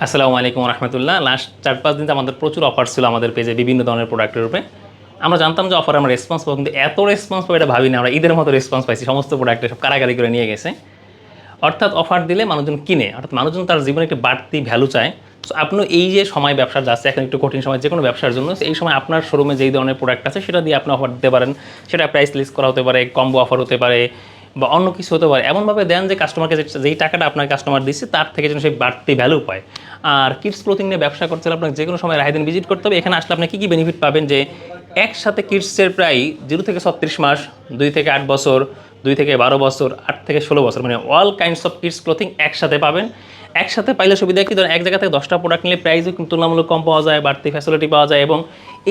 আসসালামু আলাইকুম রহমতুল্লাহ। লাস্ট 4-5 দিন আমাদের প্রচুর অফার ছিল আমাদের পেজে বিভিন্ন ধরনের প্রোডাক্টের উপরে। আমরা জানতাম যে অফারে আমরা রেসপন্স পাবো, কিন্তু এত রেসপন্স পাবো এটা ভাবি না। আমরা ঈদের মতো রেসপন্স পাইছি, সমস্ত প্রোডাক্টে সব কারাকারি করে নিয়ে গেছে। অর্থাৎ অফার দিলে মানুষজন কিনে, অর্থাৎ মানুষজন তার জীবনে একটি বাড়তি ভ্যালু চায়। সো আপনি এই যে সময় ব্যবসা যাচ্ছে, এখন একটু কঠিন সময় যে কোনো ব্যবসার জন্য, এই সময় আপনার শোরুমে যেই ধরনের প্রোডাক্ট আছে সেটা দিয়ে আপনি অফার দিতে পারেন। সেটা প্রাইস লিস্ট করা হতে পারে, কম্বো অফার হতে পারে, বা অন্য কিছু হতে পারে। এমনভাবে দেন যে কাস্টমারকে যেই টাকাটা আপনার কাস্টমার দিচ্ছে তার থেকে যেন সেই বাড়তি ভ্যালু পায়। আর কিডস ক্লোথিং নিয়ে ব্যবসা করতে হলে আপনাকে যে কোনো সময় রাহিদিন ভিজিট করতে হবে। এখানে আসলে আপনি কী কী বেনিফিট পাবেন, যে একসাথে কিডসের প্রায় 0 থেকে 36 মাস, 2 থেকে 8 বছর, 2 থেকে 12 বছর, 8 থেকে 16 বছর, মানে all kinds of kids clothing একসাথে পাবেন। একসাথে পাইলে সুবিধা কি, ধরেন এক জায়গা থেকে 10টা প্রোডাক্ট নিলে প্রাইসও কিন্তু তুলনামূলক কম পাওয়া যায়, বাড়তি ফ্যাসিলিটি পাওয়া যায়, এবং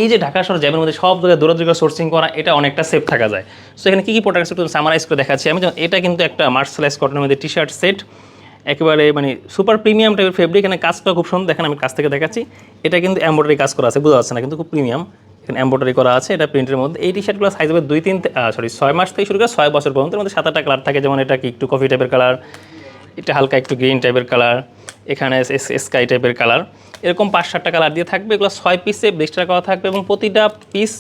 এই যে ঢাকা শহর জ্যামের মধ্যে সব জায়গায় দূরাদূরি সোর্সিং করা, এটা অনেকটা সেফ থাকা যায়। সো এখানে কী কী প্রোডাক্ট একটু সামারাইজ করে দেখাচ্ছি আমি। যেমন এটা কিন্তু একটা মার্শালাইজ কটনের মধ্যে টি শার্ট সেট, একেবারে মানে সুপার প্রিমিয়াম টাইপের ফেব্রিক। এখানে কাজটা খুব সুন্দর, দেখেন আমি কাছ থেকে দেখাচ্ছি। এটা কিন্তু এমব্রয়ডারি কাজ করা আছে, বোঝা যাচ্ছে না কিন্তু খুব প্রিমিয়াম। এখানে এমব্রয়ডারি করা আছে, এটা প্রিন্টের মধ্যে। এই টি শার্টগুলো সাইজ হবে 6 মাস থেকে শুরু করে 6 বছর পর্যন্ত। এর মধ্যে 7-8টা কালার থাকে, যেমন এটা কি একটু কফি টাইপের কালার, এটা হালকা একটু গ্রিন টাইপের কালার, এখানে স্কাই টাইপের কালার, এরকম 5-7টা কালার দিয়ে থাকবে। এগুলো 6 পিসে 20 টাকা করা থাকবে, এবং প্রতিটা পিস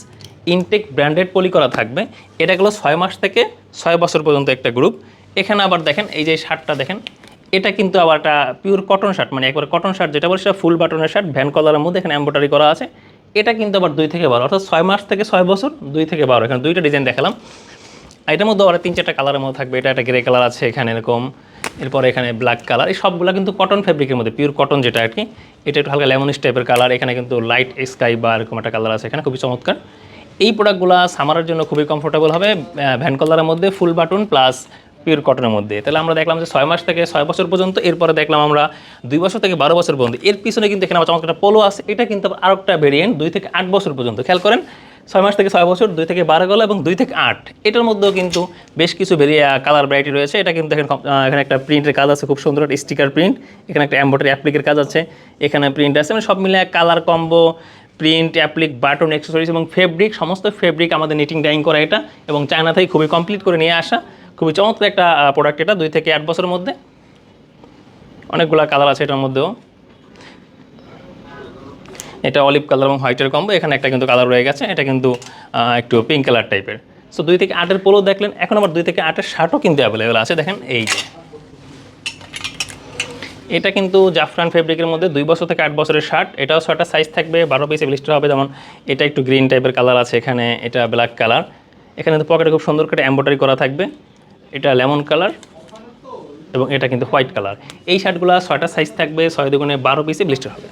ইনটেক ব্র্যান্ডেড পলি করা থাকবে। এটাগুলো 6 মাস থেকে 6 বছর পর্যন্ত একটা গ্রুপ। এখানে আবার দেখেন এই যে শার্টটা দেখেন, এটা কিন্তু আবার একটা পিওর কটন শার্ট, মানে একবার কটন শার্ট যেটা বলে সেটা ফুল বাটনের শার্ট, ভ্যান কলারের মধ্যে এখানে এমব্রয়ডারি করা আছে। এটা কিন্তু আবার 2 থেকে 12, অর্থাৎ 6 মাস থেকে 6 বছর, 2 থেকে 12। এখানে দুইটা ডিজাইন দেখালাম। এটার মধ্যে আবার 3-4টা কালারের মধ্যে থাকবে। এটা একটা গ্রে কালার আছে এখানে এরকম, এরপরে এখানে ব্ল্যাক কালার। এই সবগুলো কিন্তু কটন ফেব্রিকের মধ্যে, পিওর কটন যেটা আর কি। এটা একটু হালকা লেমনিশ টাইপের কালার, এখানে কিন্তু লাইট স্কাই বা এরকম একটা কালার আছে এখানে, খুবই চমৎকার। এই প্রোডাক্টগুলো সামারের জন্য খুবই কমফোর্টেবল হবে, ভ্যান কলারের মধ্যে, ফুল বাটন প্লাস পিওর কটনের মধ্যে। তাহলে আমরা দেখলাম যে 6 মাস থেকে 6 বছর পর্যন্ত। এরপরে দেখলাম আমরা 2 বছর থেকে 12 বছর পর্যন্ত। এর পিছনে কিন্তু এখানে আমার চমৎকার পোলো আছে, এটা কিন্তু আরেকটা ভেরিয়েন্ট 2 থেকে 8 বছর পর্যন্ত। খেয়াল করেন, 6 মাস থেকে 6 বছর, 2 থেকে 12 গলা এবং 2 থেকে 8। এটার মধ্যেও কিন্তু বেশ কিছু কালার ভ্যারাইটি রয়েছে। এটা কিন্তু এখানে একটা প্রিন্টের কাজ আছে, খুব সুন্দর স্টিকার প্রিন্ট। এখানে একটা এমব্রয়ডারি অ্যাপ্লিকের কাজ আছে, এখানে প্রিন্ট আছে, মানে সব মিলে colour combo, print, applique, button, accessories এবং ফেব্রিক, সমস্ত ফেব্রিক আমাদের নিটিং ডাইং করা এটা, এবং চায়না থেকে খুবই কমপ্লিট করে নিয়ে আসা। খুবই চমৎকার একটা প্রোডাক্ট এটা, 2 থেকে 8 বছরের মধ্যে। অনেকগুলো কালার আছে এটার মধ্যেও। এটা অলিভ কালার এবং হোয়াইটের কম্বো। এখানে একটা কিন্তু কালার রয়ে গেছে, এটা কিন্তু একটু পিঙ্ক কালার টাইপের। সো 2 থেকে 8-এর পোলো দেখলেন। এখন আবার 2 থেকে 8-এর শার্টও কিন্তু অ্যাভেলেবেল আছে, দেখেন এই যে। এটা কিন্তু জাফরান ফেব্রিকের মধ্যে 2 বছর থেকে 8 বছরের শার্ট। এটাও 6টা সাইজ থাকবে, 12 পিসে ব্লিস্টার হবে। যেমন এটা একটু গ্রিন টাইপের কালার আছে এখানে, এটা ব্ল্যাক কালার। এখানে কিন্তু পকেটে খুব সুন্দর করে এমব্রয়ডারি করা থাকবে। এটা লেমন কালার এবং এটা কিন্তু হোয়াইট কালার। এই শার্টগুলো 6টা সাইজ থাকবে, 6×2 12 পিসে ব্লিস্টার হবে।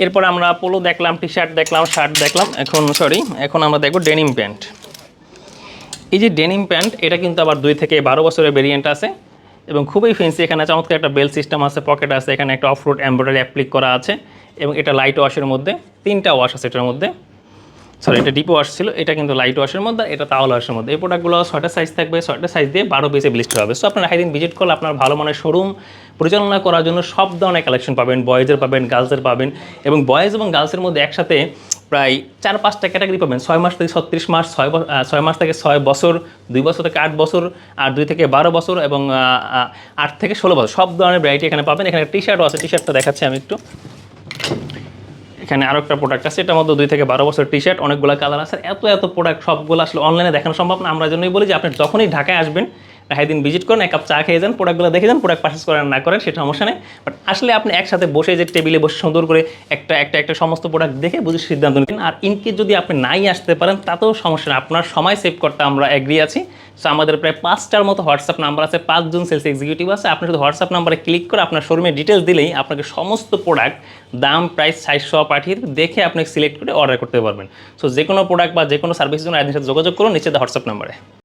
এরপর আমরা পোলো দেখলাম, টি শার্ট দেখলাম, শার্ট দেখলাম। এখন আমরা দেখব ডেনিম প্যান্ট। এই যে ডেনিম প্যান্ট, এটা কিন্তু আবার 2 থেকে 12 বছরের ভেরিয়েন্ট আছে এবং খুবই ফেন্সি। এখানে চমৎকার একটা বেল সিস্টেম আছে, পকেট আছে, এখানে একটা অফরোড এমব্রয়ডারি অ্যাপ্লিক করা আছে, এবং এটা লাইট ওয়াশের মধ্যে। 3টা ওয়াশ আছে এটার মধ্যে, এটা ডিপ ওয়াশ ছিল, এটা কিন্তু লাইট ওয়াশের মধ্যে, এটা তাওয়াল ওয়াশের মধ্যে। এই প্রোডাক্টগুলো 6টা সাইজ থাকবে, 6টা সাইজ দিয়ে 12 পিসে ব্লিস্টার হবে। সো আপনারা হাইদিন ভিজিট করলে আপনার ভালো মানের শোরুম পরিচালনা করার জন্য সব ধরনের কালেকশন পাবেন, বয়েজের পাবেন, গার্লসের পাবেন, এবং বয়েজ এবং গার্লসের মধ্যে একসাথে প্রায় 4-5টা ক্যাটাগরি পাবেন। 6 মাস থেকে 36 মাস, 6 মাস থেকে 6 বছর, 2 বছর থেকে 8 বছর, আর 2 থেকে 12 বছর, এবং 8 থেকে 16 বছর, সব ধরনের ভ্যারাইটি এখানে পাবেন। এখানে টি শার্টও আছে, টি শার্টটা দেখাচ্ছি আমি একটু। এখানে আরও একটা প্রোডাক্ট আছে, এটার মধ্যে 2 থেকে 12 বছর টি শার্ট, অনেকগুলো কালার আছে। এত প্রোডাক্ট সবগুলো আসলে অনলাইনে দেখানো সম্ভব না। আমরা জন্যই বলি যে আপনি যখনই ঢাকায় আসবেন, হাইদিন ভিজিট করেন, 1 কাপ চা খেয়ে যান, প্রোডাক্টগুলো দেখে যান। প্রোডাক্ট পারচেস করেন না করেন সেটা সমস্যা নেই, বাট আসলে আপনি একসাথে বসে যে টেবিলে বসে সুন্দর করে একটা সমস্ত প্রোডাক্ট দেখে বুঝে সিদ্ধান্ত নিন। আর ইনকেস যদি আপনি নাই আসতে পারেন তাতেও সমস্যা নেই, আপনার সময় সেভ করতে আমরা এগ্রি আছি। সো আমাদের প্রায় 5টার মতো হোয়াটসঅ্যাপ নাম্বার আছে, 5 জন সেলস এক্সিকিউটিভ আছে। আপনি শুধু হোয়াটসঅ্যাপ নাম্বারে ক্লিক করে আপনার শোরুমের ডিটেলস দিলেই আপনাকে সমস্ত প্রোডাক্ট দাম, প্রাইস, সাইজ সহ পাঠিয়ে দেখে আপনি সিলেক্ট করে অর্ডার করতে পারবেন। সো যে কোনো প্রোডাক্ট বা যে কোনো সার্ভিসের জন্য এদের সাথে যোগাযোগ করুন নিচে হোয়াটসঅ্যাপ নাম্বারে।